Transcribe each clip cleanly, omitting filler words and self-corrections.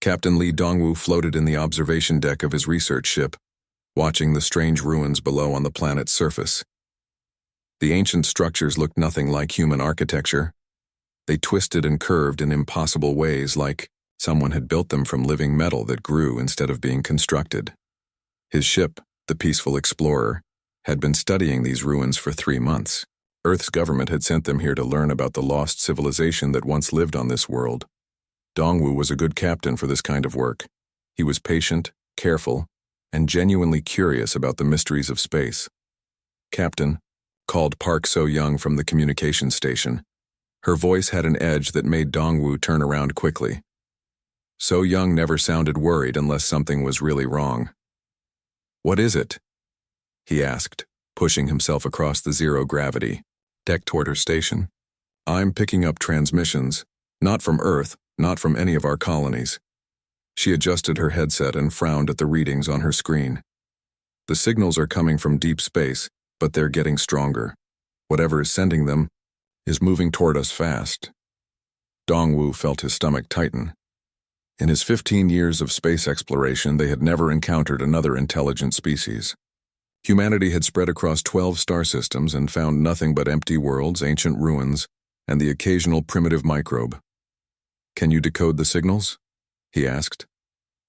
Captain Lee Dongwu floated in the observation deck of his research ship, watching the strange ruins below on the planet's surface. The ancient structures looked nothing like human architecture. They twisted and curved in impossible ways, like someone had built them from living metal that grew instead of being constructed. His ship, the Peaceful Explorer, had been studying these ruins for 3 months. Earth's government had sent them here to learn about the lost civilization that once lived on this world. Dongwu was a good captain for this kind of work. He was patient, careful, and genuinely curious about the mysteries of space. "Captain," called Park So-young from the communication station. Her voice had an edge that made Dongwu turn around quickly. So-young never sounded worried unless something was really wrong. "What is it?" he asked, pushing himself across the zero-gravity deck toward her station. "I'm picking up transmissions, not from Earth, not from any of our colonies." She adjusted her headset and frowned at the readings on her screen. "The signals are coming from deep space, but they're getting stronger. Whatever is sending them is moving toward us fast." Dongwu felt his stomach tighten. In his 15 years of space exploration, they had never encountered another intelligent species. Humanity had spread across 12 star systems and found nothing but empty worlds, ancient ruins, and the occasional primitive microbe. "Can you decode the signals?" he asked.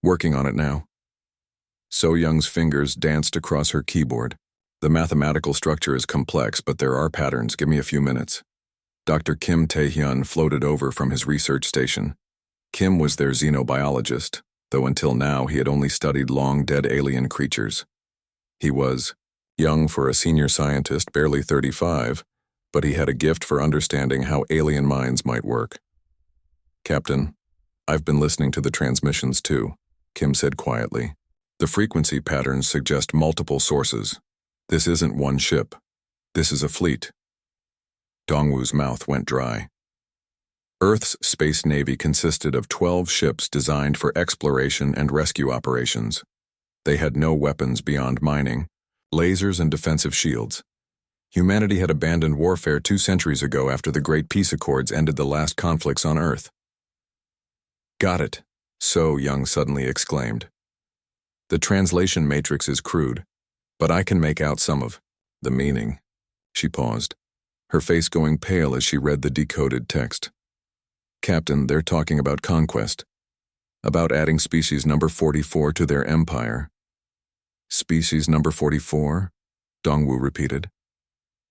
"Working on it now." So-young's fingers danced across her keyboard. "The mathematical structure is complex, but there are patterns. Give me a few minutes." Dr. Kim Tae-hyun floated over from his research station. Kim was their xenobiologist, though until now he had only studied long-dead alien creatures. He was young for a senior scientist, barely 35, but he had a gift for understanding how alien minds might work. "Captain, I've been listening to the transmissions too," Kim said quietly. "The frequency patterns suggest multiple sources. This isn't one ship. This is a fleet." Dongwu's mouth went dry. Earth's space navy consisted of 12 ships designed for exploration and rescue operations. They had no weapons beyond mining, lasers, and defensive shields. Humanity had abandoned warfare 2 centuries ago after the Great Peace Accords ended the last conflicts on Earth. "Got it," So-young suddenly exclaimed. "The translation matrix is crude, but I can make out some of the meaning." She paused, her face going pale as she read the decoded text. "Captain, they're talking about conquest, about adding species number 44 to their empire." "Species number 44? Dongwu repeated.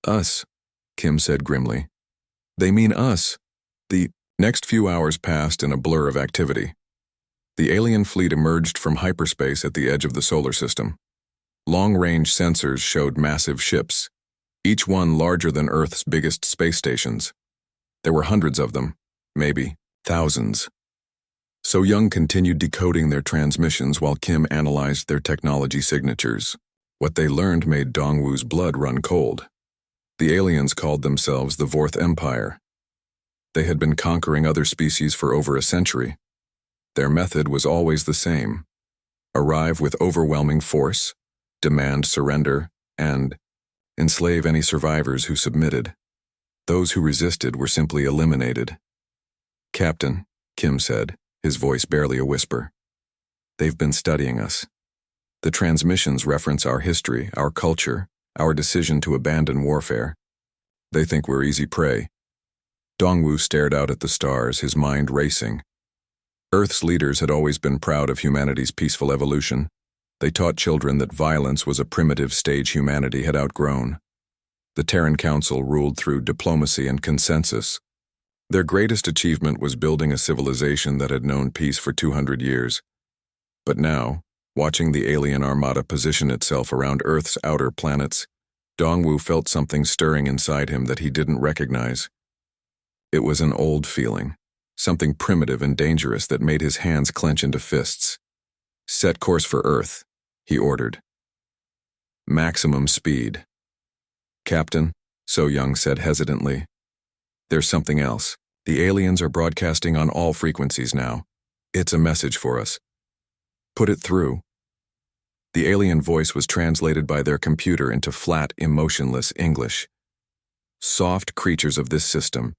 "Us," Kim said grimly. "They mean us." The next few hours passed in a blur of activity. The alien fleet emerged from hyperspace at the edge of the solar system. Long-range sensors showed massive ships, each one larger than Earth's biggest space stations. There were hundreds of them, maybe thousands. So-young continued decoding their transmissions while Kim analyzed their technology signatures. What they learned made Dongwu's blood run cold. The aliens called themselves the Fourth Empire. They had been conquering other species for over a century. Their method was always the same: arrive with overwhelming force, demand surrender, and enslave any survivors who submitted. Those who resisted were simply eliminated. "Captain," Kim said, his voice barely a whisper, "they've been studying us. The transmissions reference our history, our culture, our decision to abandon warfare. They think we're easy prey." Dongwu stared out at the stars, his mind racing. Earth's leaders had always been proud of humanity's peaceful evolution. They taught children that violence was a primitive stage humanity had outgrown. The Terran Council ruled through diplomacy and consensus. Their greatest achievement was building a civilization that had known peace for 200 years. But now, watching the alien armada position itself around Earth's outer planets, Dongwu felt something stirring inside him that he didn't recognize. It was an old feeling, something primitive and dangerous that made his hands clench into fists. "Set course for Earth," he ordered. "Maximum speed." "Captain," So-young said hesitantly, "there's something else. The aliens are broadcasting on all frequencies now. It's a message for us." "Put it through." The alien voice was translated by their computer into flat, emotionless English. "Soft creatures of this system,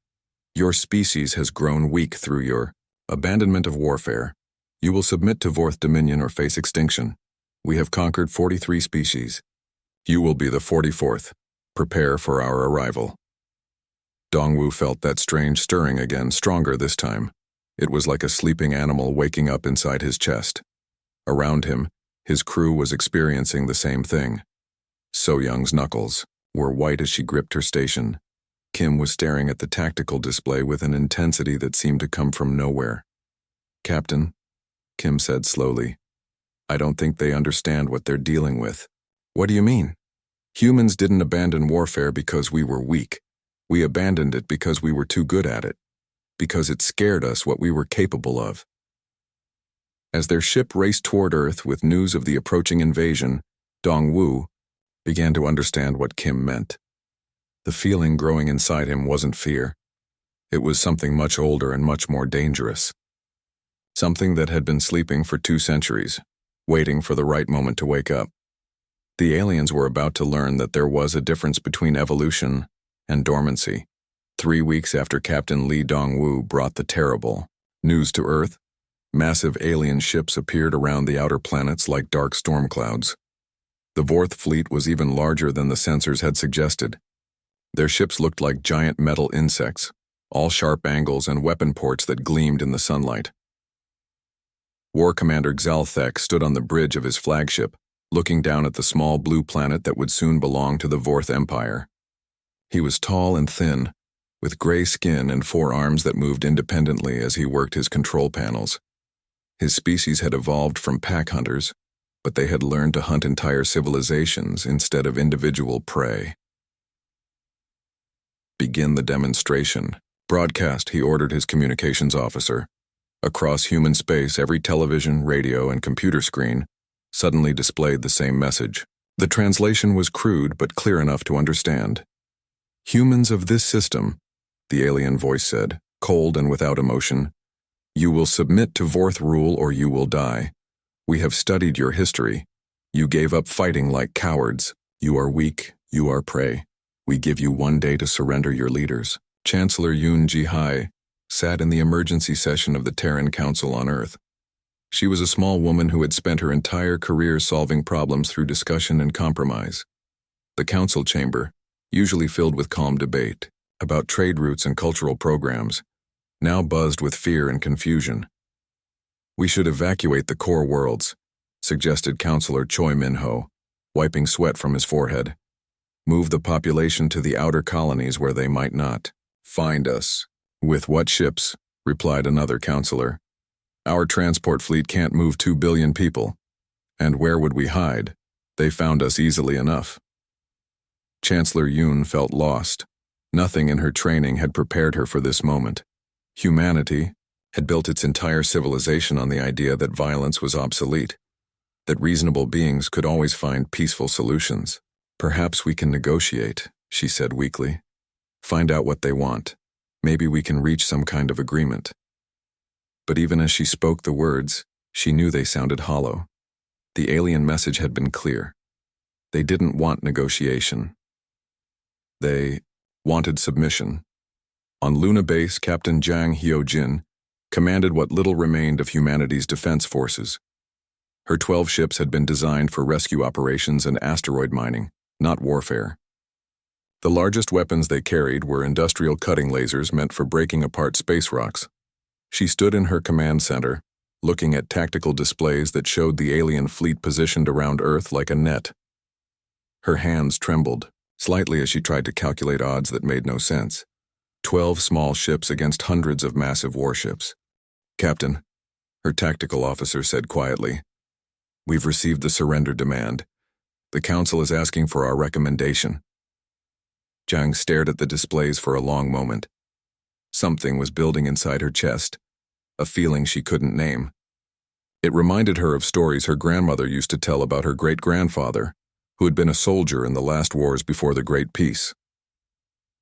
your species has grown weak through your abandonment of warfare. You will submit to Vorth Dominion or face extinction. We have conquered 43 species. You will be the 44th. Prepare for our arrival. Dongwu felt that strange stirring again, stronger this time. It was like a sleeping animal waking up inside his chest. Around him, his crew was experiencing the same thing. So Young's knuckles were white as she gripped her station. Kim was staring at the tactical display with an intensity that seemed to come from nowhere. "Captain," Kim said slowly, "I don't think they understand what they're dealing with." "What do you mean?" "Humans didn't abandon warfare because we were weak. We abandoned it because we were too good at it. Because it scared us what we were capable of." As their ship raced toward Earth with news of the approaching invasion, Dongwu began to understand what Kim meant. The feeling growing inside him wasn't fear. It was something much older and much more dangerous. Something that had been sleeping for 2 centuries, waiting for the right moment to wake up. The aliens were about to learn that there was a difference between evolution and dormancy. 3 weeks after Captain Lee Dongwu brought the terrible news to Earth, massive alien ships appeared around the outer planets like dark storm clouds. The Vorth fleet was even larger than the sensors had suggested. Their ships looked like giant metal insects, all sharp angles and weapon ports that gleamed in the sunlight. War Commander Xalthek stood on the bridge of his flagship, looking down at the small blue planet that would soon belong to the Vorth Empire. He was tall and thin, with gray skin and 4 arms that moved independently as he worked his control panels. His species had evolved from pack hunters, but they had learned to hunt entire civilizations instead of individual prey. "Begin the demonstration." "Broadcast," he ordered his communications officer. Across human space, every television, radio, and computer screen suddenly displayed the same message. The translation was crude but clear enough to understand. "Humans of this system," the alien voice said, cold and without emotion, "you will submit to Vorth rule or you will die. We have studied your history. You gave up fighting like cowards. You are weak, you are prey. We give you 1 day to surrender your leaders." Chancellor Yoon Ji-hai sat in the emergency session of the Terran Council on Earth. She was a small woman who had spent her entire career solving problems through discussion and compromise. The council chamber, usually filled with calm debate about trade routes and cultural programs, now buzzed with fear and confusion. "We should evacuate the core worlds," suggested Councillor Choi Min-ho, wiping sweat from his forehead. "Move the population to the outer colonies where they might not find us." "With what ships?" replied another councillor. "Our transport fleet can't move 2 billion people. And where would we hide? They found us easily enough." Chancellor Yoon felt lost. Nothing in her training had prepared her for this moment. Humanity had built its entire civilization on the idea that violence was obsolete, that reasonable beings could always find peaceful solutions. "Perhaps we can negotiate," she said weakly. "Find out what they want. Maybe we can reach some kind of agreement." But even as she spoke the words, she knew they sounded hollow. The alien message had been clear. They didn't want negotiation. They wanted submission. On Luna Base, Captain Jang Hyo-jin commanded what little remained of humanity's defense forces. Her 12 ships had been designed for rescue operations and asteroid mining, not warfare. The largest weapons they carried were industrial cutting lasers meant for breaking apart space rocks. She stood in her command center, looking at tactical displays that showed the alien fleet positioned around Earth like a net. Her hands trembled slightly as she tried to calculate odds that made no sense. 12 small ships against hundreds of massive warships. "Captain," her tactical officer said quietly, "we've received the surrender demand. The Council is asking for our recommendation." Jang stared at the displays for a long moment. Something was building inside her chest, a feeling she couldn't name. It reminded her of stories her grandmother used to tell about her great-grandfather, who had been a soldier in the last wars before the Great Peace.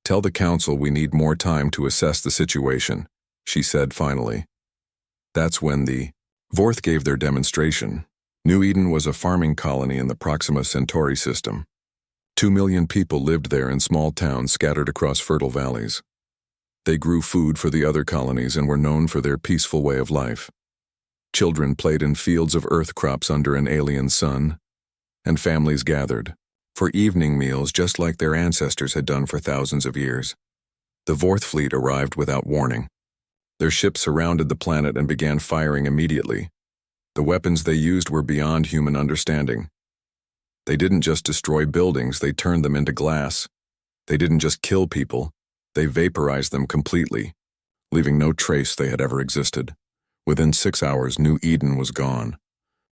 "Tell the Council we need more time to assess the situation," she said finally. That's when the Vorth gave their demonstration. New Eden was a farming colony in the Proxima Centauri system. 2 million people lived there in small towns scattered across fertile valleys. They grew food for the other colonies and were known for their peaceful way of life. Children played in fields of earth crops under an alien sun, and families gathered for evening meals just like their ancestors had done for thousands of years. The Vorth fleet arrived without warning. Their ships surrounded the planet and began firing immediately. The weapons they used were beyond human understanding. They didn't just destroy buildings, they turned them into glass. They didn't just kill people, they vaporized them completely, leaving no trace they had ever existed. Within 6 hours, New Eden was gone.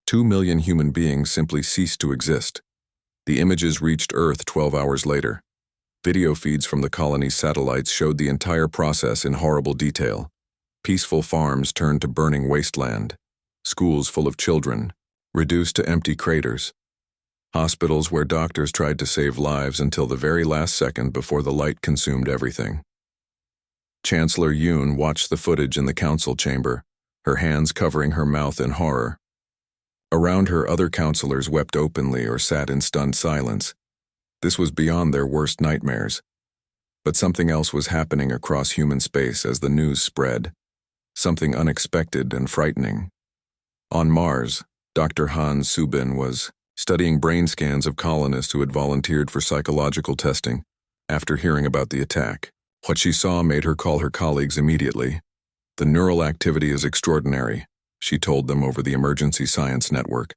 2 million human beings simply ceased to exist. The images reached Earth 12 hours later. Video feeds from the colony's satellites showed the entire process in horrible detail. Peaceful farms turned to burning wasteland. Schools full of children, reduced to empty craters. Hospitals where doctors tried to save lives until the very last second before the light consumed everything. Chancellor Yoon watched the footage in the council chamber, her hands covering her mouth in horror. Around her, other counselors wept openly or sat in stunned silence. This was beyond their worst nightmares. But something else was happening across human space as the news spread. Something unexpected and frightening. On Mars, Dr. Han Subin was studying brain scans of colonists who had volunteered for psychological testing. After hearing about the attack, what she saw made her call her colleagues immediately. "The neural activity is extraordinary," she told them over the emergency science network.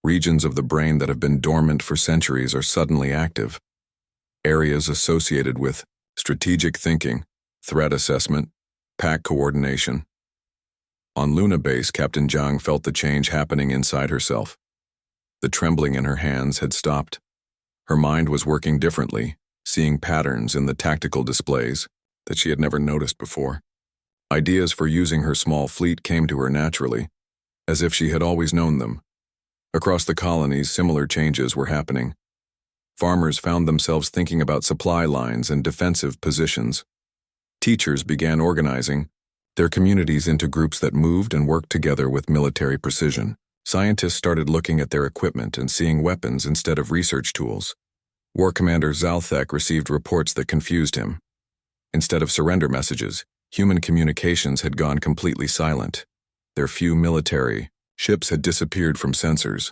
"Regions of the brain that have been dormant for centuries are suddenly active. Areas associated with strategic thinking, threat assessment, pack coordination." On Luna Base, Captain Zhang felt the change happening inside herself. The trembling in her hands had stopped. Her mind was working differently, seeing patterns in the tactical displays that she had never noticed before. Ideas for using her small fleet came to her naturally, as if she had always known them. Across the colonies, similar changes were happening. Farmers found themselves thinking about supply lines and defensive positions. Teachers began organizing their communities into groups that moved and worked together with military precision. Scientists started looking at their equipment and seeing weapons instead of research tools. War Commander Zalthek received reports that confused him. Instead of surrender messages, human communications had gone completely silent. Their few military ships had disappeared from sensors.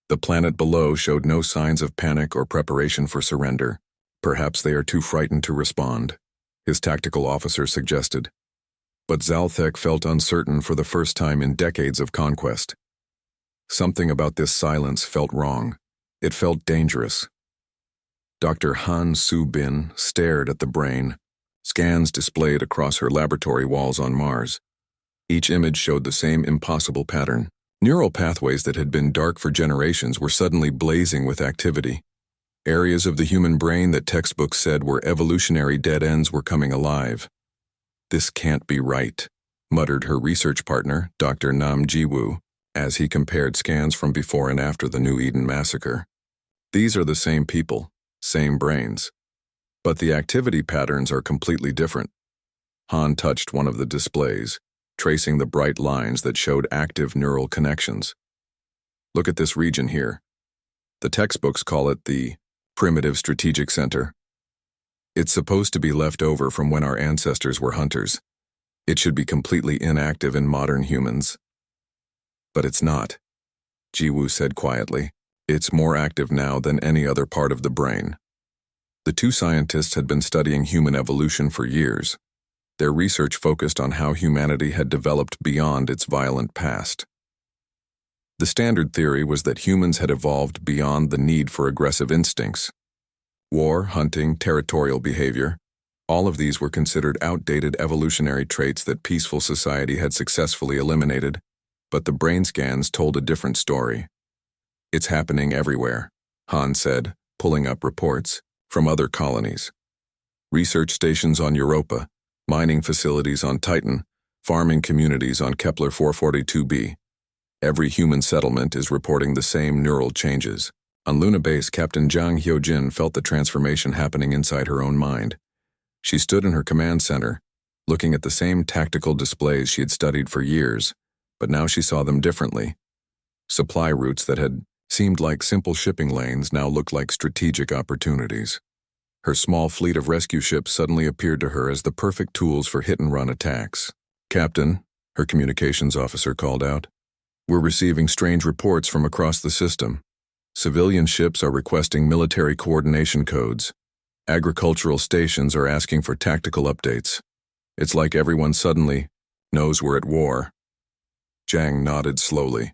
The planet below showed no signs of panic or preparation for surrender. "Perhaps they are too frightened to respond," his tactical officer suggested. But Zalthek felt uncertain for the first time in decades of conquest. Something about this silence felt wrong. It felt dangerous. Dr. Han Subin stared at the brain, scans displayed across her laboratory walls on Mars. Each image showed the same impossible pattern. Neural pathways that had been dark for generations were suddenly blazing with activity. Areas of the human brain that textbooks said were evolutionary dead ends were coming alive. "This can't be right," muttered her research partner, Dr. Nam Jiwoo, as he compared scans from before and after the New Eden massacre. "These are the same people, same brains. But the activity patterns are completely different." Han touched one of the displays, tracing the bright lines that showed active neural connections. "Look at this region here. The textbooks call it the primitive strategic center. It's supposed to be left over from when our ancestors were hunters. It should be completely inactive in modern humans. But it's not," Jiwoo said quietly. "It's more active now than any other part of the brain." The two scientists had been studying human evolution for years. Their research focused on how humanity had developed beyond its violent past. The standard theory was that humans had evolved beyond the need for aggressive instincts. War, hunting, territorial behavior, all of these were considered outdated evolutionary traits that peaceful society had successfully eliminated. But the brain scans told a different story. "It's happening everywhere," Han said, pulling up reports from other colonies. Research stations on Europa, mining facilities on Titan, farming communities on Kepler 442b. Every human settlement is reporting the same neural changes. On Luna Base, Captain Zhang Hyojin felt the transformation happening inside her own mind. She stood in her command center, looking at the same tactical displays she had studied for years, but now she saw them differently. Supply routes that had seemed like simple shipping lanes now looked like strategic opportunities. Her small fleet of rescue ships suddenly appeared to her as the perfect tools for hit-and-run attacks. "Captain," her communications officer called out, We're receiving strange reports from across the system. Civilian ships are requesting military coordination codes. Agricultural stations are asking for tactical updates. It's like everyone suddenly knows we're at war. Zhang nodded slowly.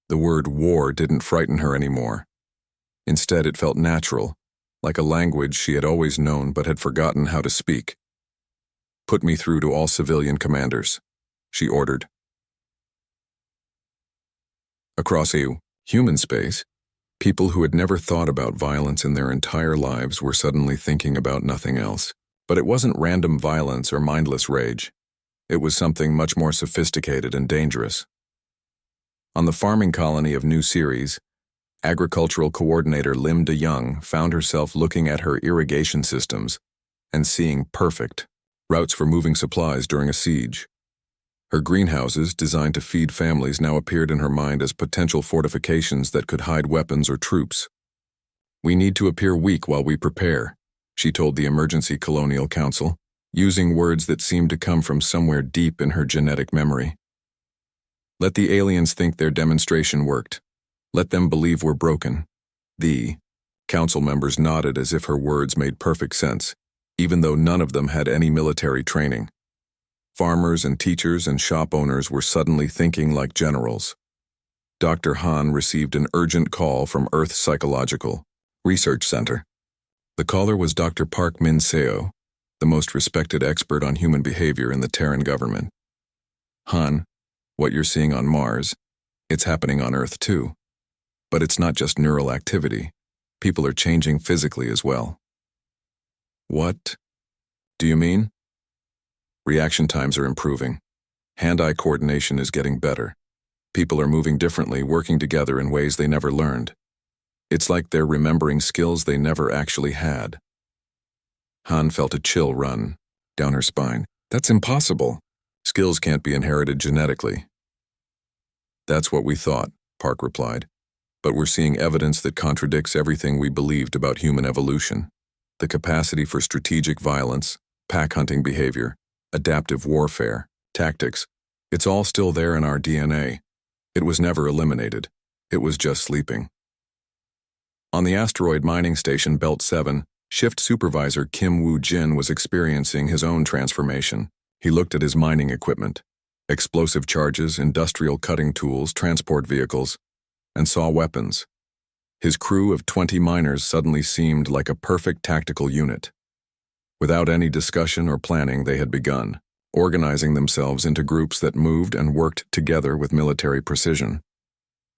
The word war didn't frighten her anymore. Instead, it felt natural, like a language she had always known but had forgotten how to speak. "Put me through to all civilian commanders," she ordered. Across human space, people who had never thought about violence in their entire lives were suddenly thinking about nothing else. But it wasn't random violence or mindless rage. It was something much more sophisticated and dangerous. On the farming colony of New Ceres, agricultural coordinator Lim De Young found herself looking at her irrigation systems and seeing perfect routes for moving supplies during a siege. Her greenhouses, designed to feed families, now appeared in her mind as potential fortifications that could hide weapons or troops. "We need to appear weak while we prepare," she told the Emergency Colonial Council, using words that seemed to come from somewhere deep in her genetic memory. "Let the aliens think their demonstration worked. Let them believe we're broken." The council members nodded as if her words made perfect sense, even though none of them had any military training. Farmers and teachers and shop owners were suddenly thinking like generals. Dr. Han received an urgent call from Earth Psychological Research Center. The caller was Dr. Park Min Seo, the most respected expert on human behavior in the Terran government. "Han, what you're seeing on Mars, it's happening on Earth too. But it's not just neural activity. People are changing physically as well." "What do you mean?" "Reaction times are improving. Hand-eye coordination is getting better. People are moving differently, working together in ways they never learned. It's like they're remembering skills they never actually had." Han felt a chill run down her spine. "That's impossible. Skills can't be inherited genetically." "That's what we thought," Park replied. "But we're seeing evidence that contradicts everything we believed about human evolution. The capacity for strategic violence, pack-hunting behavior, adaptive warfare, tactics, it's all still there in our DNA. It was never eliminated. It was just sleeping." On the asteroid mining station Belt 7, shift supervisor Kim Woo-jin was experiencing his own transformation. He looked at his mining equipment, explosive charges, industrial cutting tools, transport vehicles, and saw weapons. His crew of 20 miners suddenly seemed like a perfect tactical unit. Without any discussion or planning, they had begun, organizing themselves into groups that moved and worked together with military precision.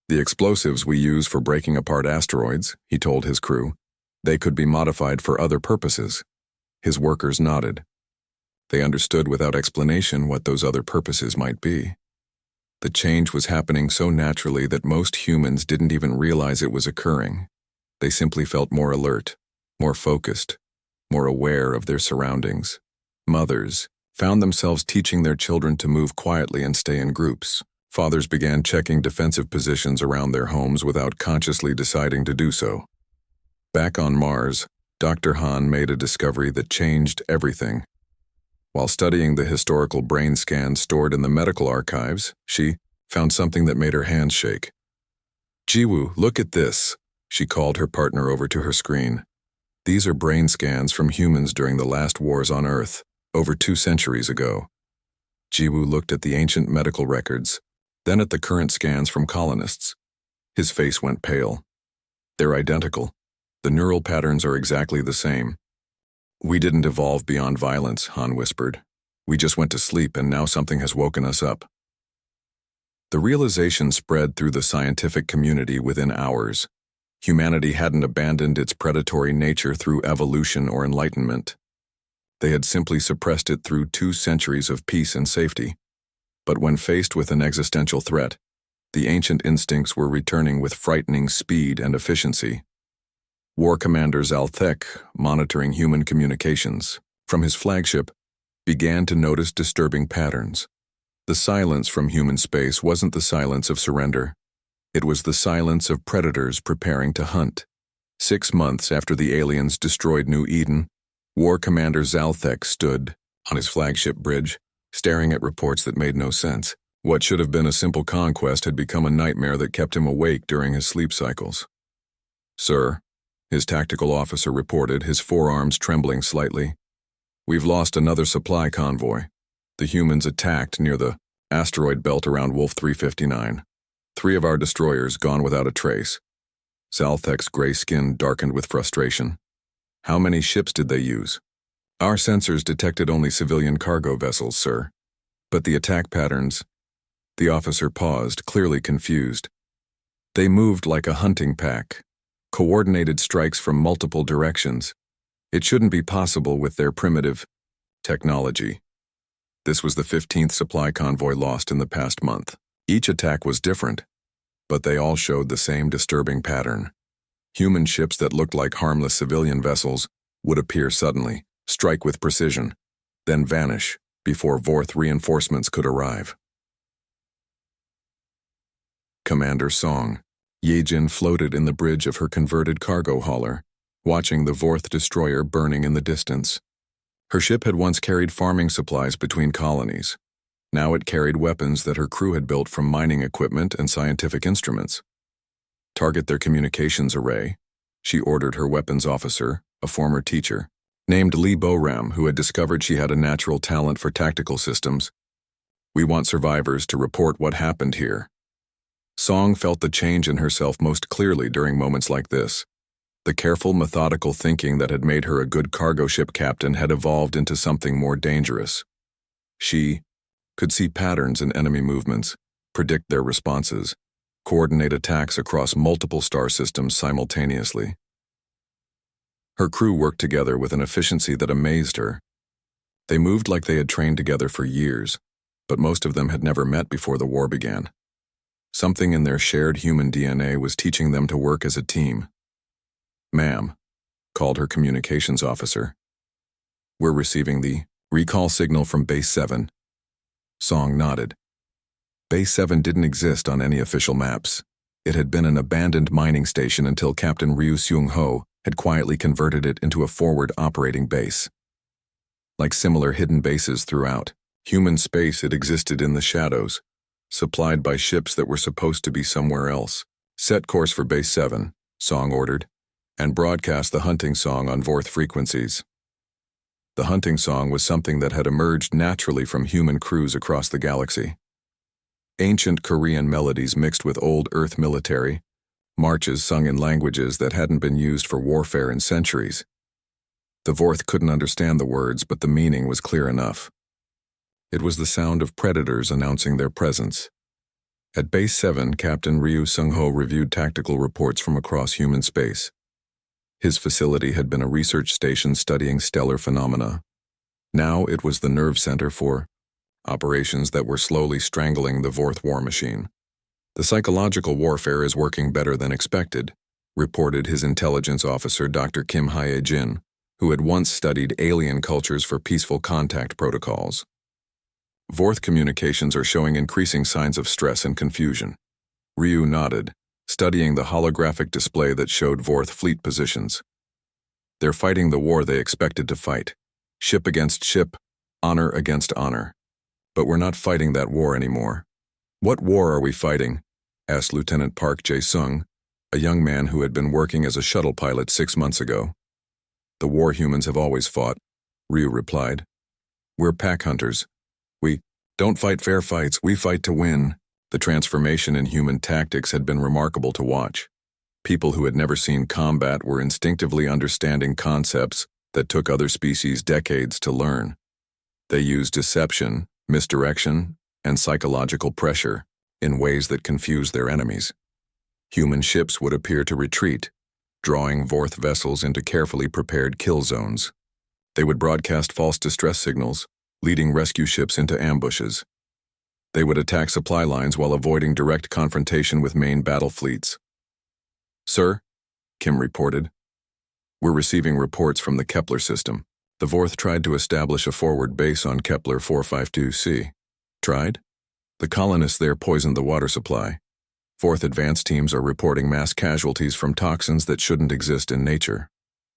"The explosives we use for breaking apart asteroids," he told his crew, "they could be modified for other purposes." His workers nodded. They understood without explanation what those other purposes might be. The change was happening so naturally that most humans didn't even realize it was occurring. They simply felt more alert, more focused, more aware of their surroundings. Mothers found themselves teaching their children to move quietly and stay in groups. Fathers began checking defensive positions around their homes without consciously deciding to do so. Back on Mars, Dr. Han made a discovery that changed everything. While studying the historical brain scans stored in the medical archives, she found something that made her hands shake. "Jiwoo, look at this," she called her partner over to her screen. "These are brain scans from humans during the last wars on Earth, over 2 centuries ago." Jiwoo looked at the ancient medical records, then at the current scans from colonists. His face went pale. "They're identical. The neural patterns are exactly the same." "We didn't evolve beyond violence," Han whispered. "We just went to sleep and now something has woken us up." The realization spread through the scientific community within hours. Humanity hadn't abandoned its predatory nature through evolution or enlightenment. They had simply suppressed it through 2 centuries of peace and safety. But when faced with an existential threat, the ancient instincts were returning with frightening speed and efficiency. War Commander Zalthek, monitoring human communications from his flagship, began to notice disturbing patterns. The silence from human space wasn't the silence of surrender. It was the silence of predators preparing to hunt. 6 months after the aliens destroyed New Eden, War Commander Zalthek stood on his flagship bridge, staring at reports that made no sense. What should have been a simple conquest had become a nightmare that kept him awake during his sleep cycles. "Sir," his tactical officer reported, his forearms trembling slightly. "We've lost another supply convoy. The humans attacked near the asteroid belt around Wolf 359. 3 of our destroyers gone without a trace." Salthek's gray skin darkened with frustration. "How many ships did they use?" "Our sensors detected only civilian cargo vessels, sir. But the attack patterns—" The officer paused, clearly confused. "They moved like a hunting pack. Coordinated strikes from multiple directions. It shouldn't be possible with their primitive technology." This was the 15th supply convoy lost in the past month. Each attack was different, but they all showed the same disturbing pattern. Human ships that looked like harmless civilian vessels would appear suddenly, strike with precision, then vanish before Vorth reinforcements could arrive. Commander Song. Yejin floated in the bridge of her converted cargo hauler, watching the Vorth destroyer burning in the distance. Her ship had once carried farming supplies between colonies. Now it carried weapons that her crew had built from mining equipment and scientific instruments. "Target their communications array," she ordered her weapons officer, a former teacher, named Li Boram, who had discovered she had a natural talent for tactical systems. "We want survivors to report what happened here." Song felt the change in herself most clearly during moments like this. The careful, methodical thinking that had made her a good cargo ship captain had evolved into something more dangerous. She could see patterns in enemy movements, predict their responses, coordinate attacks across multiple star systems simultaneously. Her crew worked together with an efficiency that amazed her. They moved like they had trained together for years, but most of them had never met before the war began. Something in their shared human DNA was teaching them to work as a team. "Ma'am," called her communications officer. "We're receiving the recall signal from Base 7. Song nodded. Base 7 didn't exist on any official maps. It had been an abandoned mining station until Captain Ryu Seung-ho had quietly converted it into a forward operating base. Like similar hidden bases throughout human space, it existed in the shadows, supplied by ships that were supposed to be somewhere else. "Set course for Base 7, Song ordered, and broadcast the hunting song on Vorth frequencies. The hunting song was something that had emerged naturally from human crews across the galaxy. Ancient Korean melodies mixed with old Earth military, marches sung in languages that hadn't been used for warfare in centuries. The Vorth couldn't understand the words, but the meaning was clear enough. It was the sound of predators announcing their presence. At Base 7, Captain Ryu Seung-ho reviewed tactical reports from across human space. His facility had been a research station studying stellar phenomena. Now it was the nerve center for operations that were slowly strangling the Vorth war machine. "The psychological warfare is working better than expected," reported his intelligence officer Dr. Kim Hye-jin, who had once studied alien cultures for peaceful contact protocols. "Vorth communications are showing increasing signs of stress and confusion." Ryu nodded, studying the holographic display that showed Vorth fleet positions. "They're fighting the war they expected to fight. Ship against ship, honor against honor. But we're not fighting that war anymore." "What war are we fighting?" asked Lieutenant Park Jae-sung, a young man who had been working as a shuttle pilot 6 months ago. "The war humans have always fought," Ryu replied. "We're pack hunters. We don't fight fair fights, we fight to win." The transformation in human tactics had been remarkable to watch. People who had never seen combat were instinctively understanding concepts that took other species decades to learn. They used deception, misdirection, and psychological pressure in ways that confused their enemies. Human ships would appear to retreat, drawing Vorth vessels into carefully prepared kill zones. They would broadcast false distress signals, leading rescue ships into ambushes. They would attack supply lines while avoiding direct confrontation with main battle fleets. "Sir," Kim reported, "we're receiving reports from the Kepler system. The Vorth tried to establish a forward base on Kepler 452c. Tried? The colonists there poisoned the water supply. Vorth advance teams are reporting mass casualties from toxins that shouldn't exist in nature."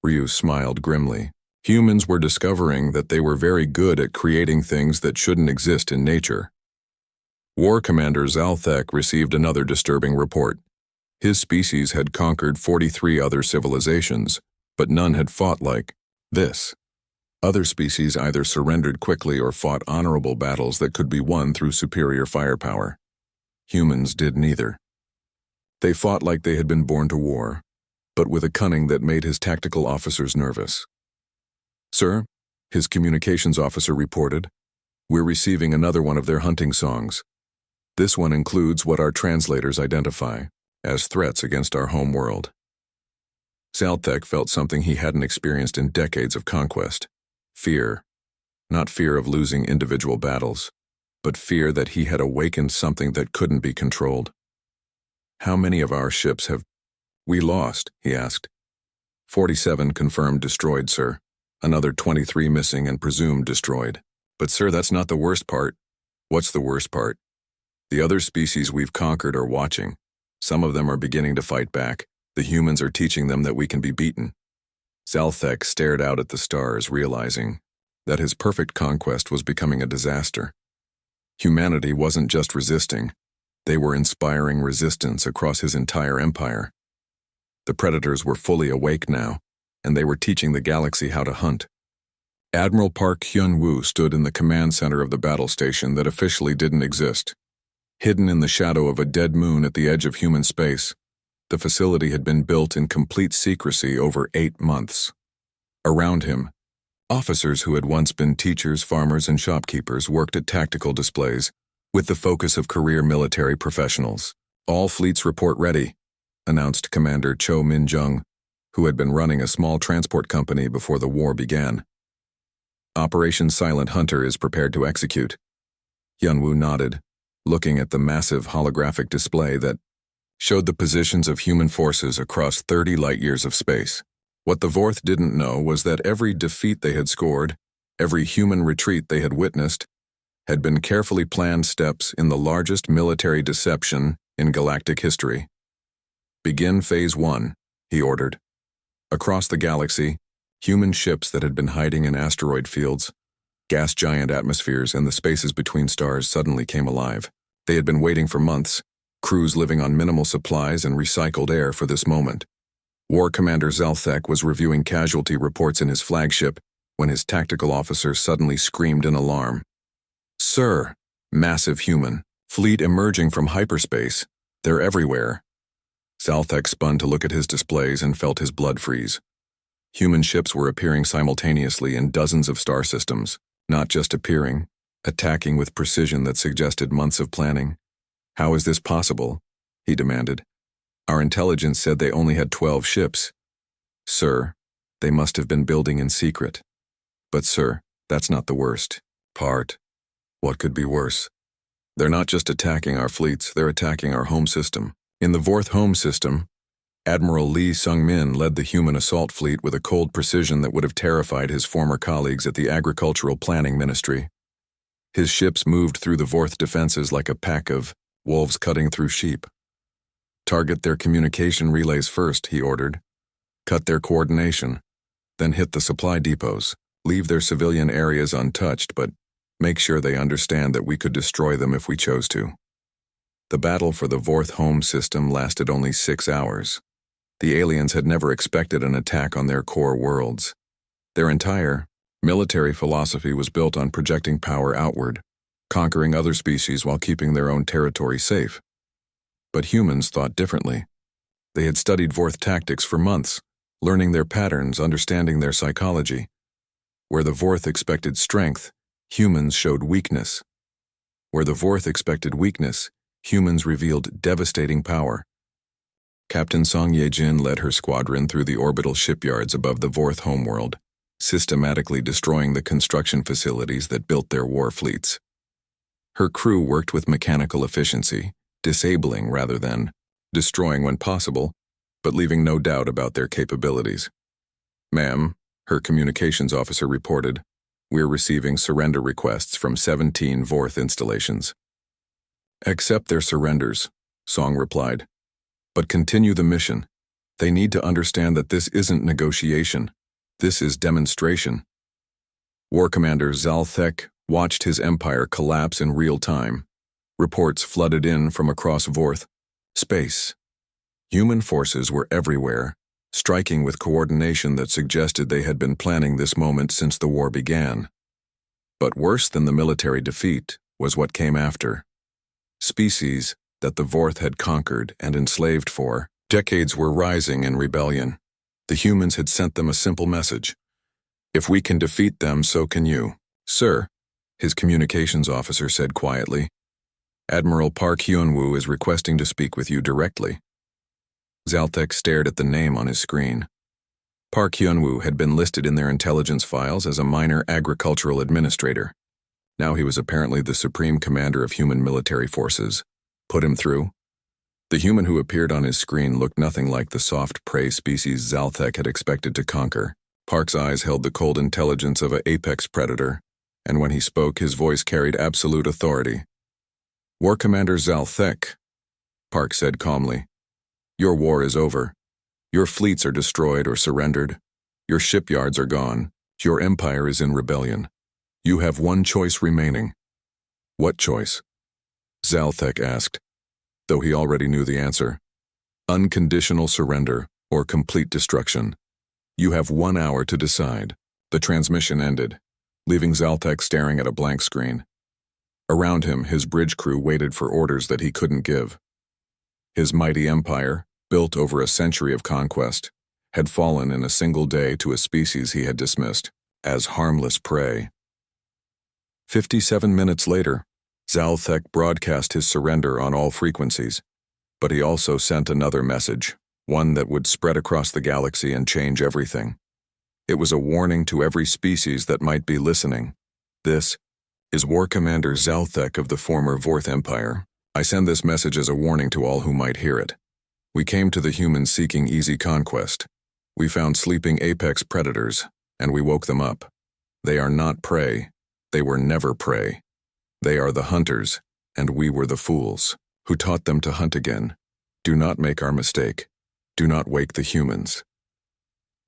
Ryu smiled grimly. "Humans were discovering that they were very good at creating things that shouldn't exist in nature." War Commander Zalthek received another disturbing report. His species had conquered 43 other civilizations, but none had fought like this. Other species either surrendered quickly or fought honorable battles that could be won through superior firepower. Humans did neither. They fought like they had been born to war, but with a cunning that made his tactical officers nervous. "Sir," his communications officer reported, "we're receiving another one of their hunting songs. This one includes what our translators identify as threats against our home world." Zalthek felt something he hadn't experienced in decades of conquest. Fear. Not fear of losing individual battles, but fear that he had awakened something that couldn't be controlled. "How many of our ships have we lost?" he asked. 47 confirmed destroyed, sir. Another 23 missing and presumed destroyed. "But sir, that's not the worst part." "What's the worst part?" "The other species we've conquered are watching. Some of them are beginning to fight back. The humans are teaching them that we can be beaten." Zalthek stared out at the stars, realizing that his perfect conquest was becoming a disaster. Humanity wasn't just resisting, they were inspiring resistance across his entire empire. The predators were fully awake now, and they were teaching the galaxy how to hunt. Admiral Park Hyun-woo stood in the command center of the battle station that officially didn't exist. Hidden in the shadow of a dead moon at the edge of human space, the facility had been built in complete secrecy over 8 months. Around him, officers who had once been teachers, farmers, and shopkeepers worked at tactical displays with the focus of career military professionals. "All fleets report ready," announced Commander Cho Min-jung, who had been running a small transport company before the war began. "Operation Silent Hunter is prepared to execute." Hyun-woo nodded, looking at the massive holographic display that showed the positions of human forces across 30 light-years of space. What the Vorth didn't know was that every defeat they had scored, every human retreat they had witnessed, had been carefully planned steps in the largest military deception in galactic history. "Begin Phase 1, he ordered. Across the galaxy, human ships that had been hiding in asteroid fields, gas giant atmospheres, and the spaces between stars suddenly came alive. They had been waiting for months, crews living on minimal supplies and recycled air for this moment. War Commander Zalthek was reviewing casualty reports in his flagship when his tactical officer suddenly screamed in alarm. "Sir, massive human fleet emerging from hyperspace. They're everywhere." Zalthek spun to look at his displays and felt his blood freeze. Human ships were appearing simultaneously in dozens of star systems, not just appearing, attacking with precision that suggested months of planning. "How is this possible?" he demanded. "Our intelligence said they only had 12 ships." "Sir, they must have been building in secret." "But sir, that's not the worst part." "What could be worse?" "They're not just attacking our fleets, they're attacking our home system." In the Vorth home system, Admiral Lee Sung-min led the human assault fleet with a cold precision that would have terrified his former colleagues at the Agricultural Planning Ministry. His ships moved through the Vorth defenses like a pack of wolves cutting through sheep. "Target their communication relays first," he ordered. "Cut their coordination, then hit the supply depots. Leave their civilian areas untouched, but make sure they understand that we could destroy them if we chose to." The battle for the Vorth home system lasted only 6 hours. The aliens had never expected an attack on their core worlds. Their entire military philosophy was built on projecting power outward, conquering other species while keeping their own territory safe. But humans thought differently. They had studied Vorth tactics for months, learning their patterns, understanding their psychology. Where the Vorth expected strength, humans showed weakness. Where the Vorth expected weakness, humans revealed devastating power. Captain Song Ye-jin led her squadron through the orbital shipyards above the Vorth homeworld, systematically destroying the construction facilities that built their war fleets. Her crew worked with mechanical efficiency, disabling rather than destroying when possible, but leaving no doubt about their capabilities. "Ma'am," her communications officer reported, "we're receiving surrender requests from 17 Vorth installations." "Accept their surrenders," Song replied. "But continue the mission. They need to understand that this isn't negotiation. This is demonstration." War Commander Zalthek watched his empire collapse in real time. Reports flooded in from across Vorth. Space. Human forces were everywhere, striking with coordination that suggested they had been planning this moment since the war began. But worse than the military defeat was what came after. Species that the Vorth had conquered and enslaved for decades were rising in rebellion. The humans had sent them a simple message. If we can defeat them, so can you. Sir, his communications officer said quietly. Admiral Park Hyun-woo is requesting to speak with you directly. Zaltek stared at the name on his screen. Park Hyun-woo had been listed in their intelligence files as a minor agricultural administrator. Now he was apparently the supreme commander of human military forces. Put him through. The human who appeared on his screen looked nothing like the soft prey species Zaltek had expected to conquer. Park's eyes held the cold intelligence of an apex predator, and when he spoke, his voice carried absolute authority. War Commander Zaltek, Park said calmly. Your war is over. Your fleets are destroyed or surrendered. Your shipyards are gone. Your empire is in rebellion. You have one choice remaining. What choice? Zaltek asked, though he already knew the answer. Unconditional surrender or complete destruction. You have 1 hour to decide. The transmission ended, leaving Zaltek staring at a blank screen. Around him, his bridge crew waited for orders that he couldn't give. His mighty empire, built over a century of conquest, had fallen in a single day to a species he had dismissed as harmless prey. 57 minutes later, Zaltek broadcast his surrender on all frequencies, but he also sent another message, one that would spread across the galaxy and change everything. It was a warning to every species that might be listening. This is War Commander Zaltek of the former Vorth Empire. I send this message as a warning to all who might hear it. We came to the humans seeking easy conquest. We found sleeping apex predators, and we woke them up. They are not prey. They were never prey. They are the hunters, and we were the fools, who taught them to hunt again. Do not make our mistake. Do not wake the humans.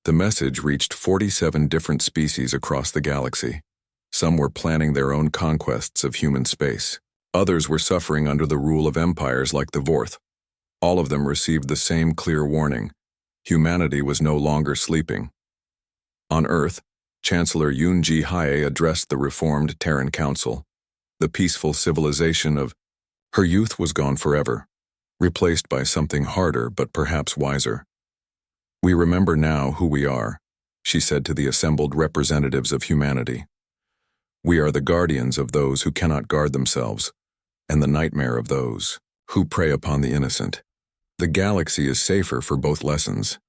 The message reached 47 different species across the galaxy. Some were planning their own conquests of human space. Others were suffering under the rule of empires like the Vorth. All of them received the same clear warning. Humanity was no longer sleeping. On Earth, Chancellor Yoon Ji-hae addressed the reformed Terran Council. The peaceful civilization of her youth was gone forever, replaced by something harder but perhaps wiser. We remember now who we are, she said to the assembled representatives of humanity. We are the guardians of those who cannot guard themselves, and the nightmare of those who prey upon the innocent. The galaxy is safer for both lessons.